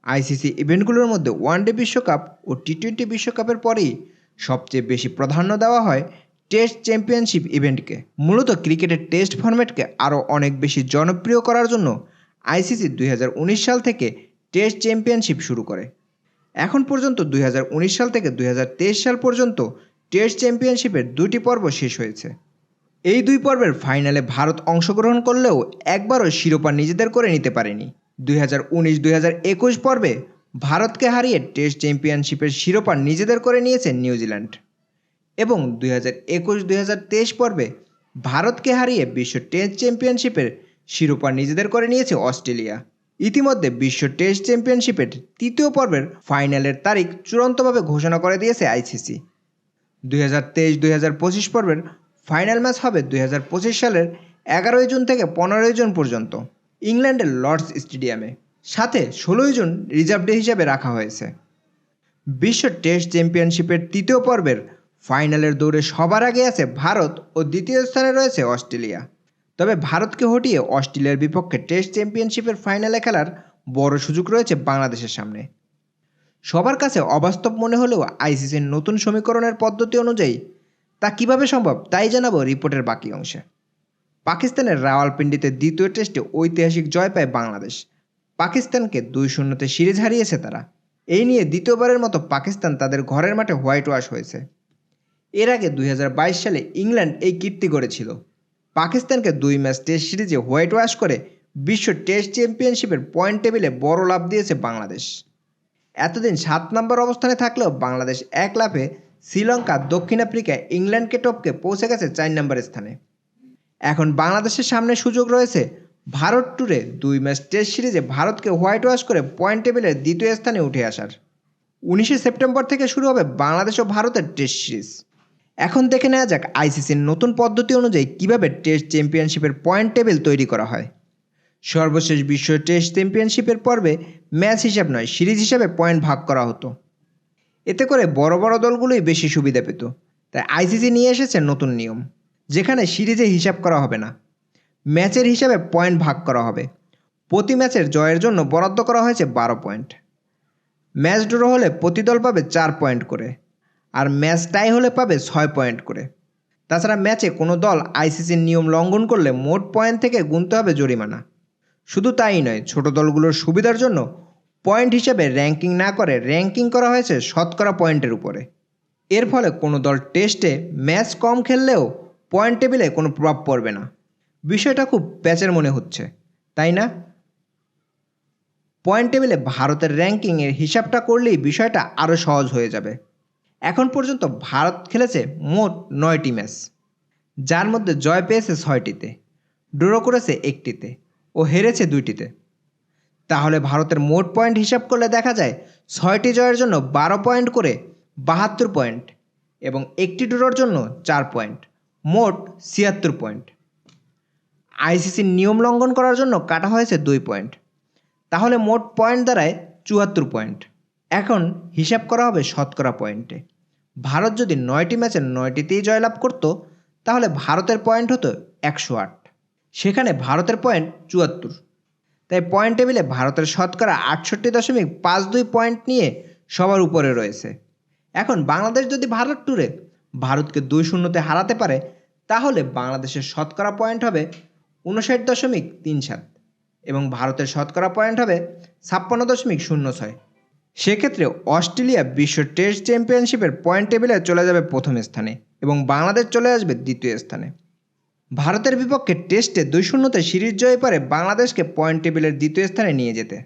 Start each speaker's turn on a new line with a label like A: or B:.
A: ICC ইভেন্টগুলোর মধ্যে one day বিশ্বকাপ ও টি-20 বিশ্বকাপের পরেই সবচেয়ে বেশি প্রাধান্য দেওয়া হয় টেস্ট চ্যাম্পিয়নশিপ ইভেন্টকে। মূলত ক্রিকেটের টেস্ট ফরম্যাটকে আরও অনেক বেশি জনপ্রিয় করার জন্য আইসিসি 2019 সাল থেকে টেস্ট চ্যাম্পিয়নশিপ শুরু করে। এখন পর্যন্ত 2019 সাল থেকে 2023 সাল পর্যন্ত টেস্ট চ্যাম্পিয়নশিপের 2টি পর্ব শেষ হয়েছে। এই 2 পর্বের ফাইনালে ভারত অংশগ্রহণ করলেও একবারও শিরোপা নিজেদের করে নিতে পারেনি। 2019-2021 পর্বে ভারতকে হারিয়ে টেস্ট চ্যাম্পিয়নশিপের শিরোপা নিজেদের করে নিয়েছে নিউজিল্যান্ড এবং 2021-2023 পর্বে ভারতকে হারিয়ে বিশ্ব টেস্ট চ্যাম্পিয়নশিপের শিরোপা নিজেদের করে নিয়েছে অস্ট্রেলিয়া। ইতিমধ্যে বিশ্ব টেস্ট চ্যাম্পিয়নশিপের 3য় পর্বের ফাইনালের তারিখ চূড়ান্তভাবে ঘোষণা করে দিয়েছে আইসিসি। 2023-2025 পর্বের ফাইনাল ম্যাচ হবে 2025 সালের 11 জুন থেকে 15 জুন পর্যন্ত ইংল্যান্ডের লর্ডস স্টেডিয়ামে। সাথে 16 জুন রিজার্ভ ডে হিসেবে রাখা হয়েছে। বিশ্ব টেস্ট চ্যাম্পিয়নশিপের 3য় পর্বের ফাইনালের দৌড়ে সবার আগে আছে ভারত ও দ্বিতীয় স্থানে রয়েছে অস্ট্রেলিয়া। তবে ভারতকে হটিয়ে অস্ট্রেলিয়ার বিপক্ষে টেস্ট চ্যাম্পিয়নশিপের ফাইনালে খেলার বড় সুযোগ রয়েছে বাংলাদেশের সামনে। সবার কাছে অবাস্তব মনে হলেও আইসিসির নতুন সমীকরণের পদ্ধতি অনুযায়ী তা কিভাবে সম্ভব তাই জানাবো রিপোর্টের বাকি অংশে। পাকিস্তানের রাওয়ালপিন্ডিতে দ্বিতীয় টেস্টে ঐতিহাসিক জয় পায় বাংলাদেশ। পাকিস্তানকে 2-0 সিরিজ হারিয়েছে তারা। এই নিয়ে দ্বিতীয়বারের মতো পাকিস্তান তাদের ঘরের মাঠে হোয়াইট ওয়াশ হয়েছে। এর আগে 2022 সালে ইংল্যান্ড এই কীর্তি গড়েছিল। পাকিস্তানকে 2 ম্যাচ টেস্ট সিরিজে হোয়াইট ওয়াশ করে বিশ্ব টেস্ট চ্যাম্পিয়নশিপের পয়েন্ট টেবিলে বড় লাভ দিয়েছে বাংলাদেশ। এতদিন 7 নম্বর অবস্থানে থাকলেও বাংলাদেশ এক লাফে শ্রীলঙ্কা, দক্ষিণ আফ্রিকা, ইংল্যান্ডকে টপকে পৌঁছে গেছে 4 নম্বর স্থানে। এখন বাংলাদেশের সামনে সুযোগ রয়েছে ভারত ট্যুরে 2 ম্যাচ টেস্ট সিরিজে ভারতকে হোয়াইট ওয়াশ করে পয়েন্ট টেবিলের 2য় স্থানে উঠে আসার। 19 সেপ্টেম্বর থেকে শুরু হবে বাংলাদেশ ও ভারতের টেস্ট সিরিজ। এখন দেখে নেওয়া যাক আইসিসির নতুন পদ্ধতি অনুযায়ী কীভাবে টেস্ট চ্যাম্পিয়নশিপের পয়েন্ট টেবিল তৈরি করা হয়। সর্বশেষ বিশ্ব টেস্ট চ্যাম্পিয়নশিপের পর্বে ম্যাচ হিসাব নয়, সিরিজ হিসাবে পয়েন্ট ভাগ করা হতো। এতে করে বড় বড় দলগুলোই বেশি সুবিধা পেত। তাই আইসিসি নিয়ে এসেছে নতুন নিয়ম, যেখানে সিরিজে হিসাব করা হবে না, ম্যাচের হিসাবে পয়েন্ট ভাগ করা হবে। প্রতি ম্যাচের জয়ের জন্য বরাদ্দ করা হয়েছে 12 পয়েন্ট। ম্যাচ ড্র হলে প্রতি দল পাবে 4 পয়েন্ট করে, আর ম্যাচ টাই হলে পাবে 6 পয়েন্ট করে। তাছাড়া ম্যাচে কোনো দল আইসিসির নিয়ম লঙ্ঘন করলে মোট পয়েন্ট থেকে গুনতে হবে জরিমানা। শুধু তাই নয়, ছোট দলগুলোর সুবিধার জন্য পয়েন্ট হিসেবে র্যাঙ্কিং না করে র্যাঙ্কিং করা হয়েছে শতকরা পয়েন্টের উপরে। এর ফলে কোনো দল টেস্টে ম্যাচ কম খেললেও পয়েন্ট টেবিলে কোনো প্রভাব পড়বে না। বিষয়টা খুব প্যাচের মনে হচ্ছে, তাই না? পয়েন্ট টেবিলে ভারতের র্যাঙ্কিংয়ের হিসাবটা করলেই বিষয়টা আরও সহজ হয়ে যাবে। এখন পর্যন্ত ভারত খেলেছে মোট 9টি ম্যাচ, যার মধ্যে জয় পেয়েছে 6টিতে, ড্র করেছে 1টিতে ও হেরেছে 2টিতে। তাহলে ভারতের মোট পয়েন্ট হিসাব করলে দেখা যায় 6টি জয়ের জন্য 12 পয়েন্ট করে 72 পয়েন্ট এবং 1টি ড্রর জন্য 4 পয়েন্ট, মোট 76 পয়েন্ট। আইসিসির নিয়ম লঙ্ঘন করার জন্য কাটা হয়েছে 2 পয়েন্ট, তাহলে মোট পয়েন্ট দাঁড়ায় 74 পয়েন্ট। এখন হিসাব করা হবে শতকরা পয়েন্টে। ভারত যদি 9টি ম্যাচের 9টিতেই জয়লাভ করত, তাহলে ভারতের পয়েন্ট হতো 108, সেখানে ভারতের পয়েন্ট 74। তাই পয়েন্ট টেবিলে ভারতের শতকরা 68.52 পয়েন্ট নিয়ে সবার উপরে রয়েছে। এখন বাংলাদেশ যদি ভারত ট্যুরে ভারতকে 2-0 হারাতে পারে, তাহলে বাংলাদেশের শতকরা পয়েন্ট হবে 59.37 এবং ভারতের শতকরা পয়েন্ট হবে 56.06। সেক্ষেত্রে অস্ট্রেলিয়া বিশ্ব টেস্ট চ্যাম্পিয়নশিপের পয়েন্ট টেবিলে চলে যাবে প্রথম স্থানে এবং বাংলাদেশ চলে আসবে দ্বিতীয় স্থানে। ভারতের বিপক্ষে টেস্টে 2-0 সিরিজ জয় পারে বাংলাদেশকে পয়েন্ট টেবিলের দ্বিতীয় স্থানে নিয়ে যেতে।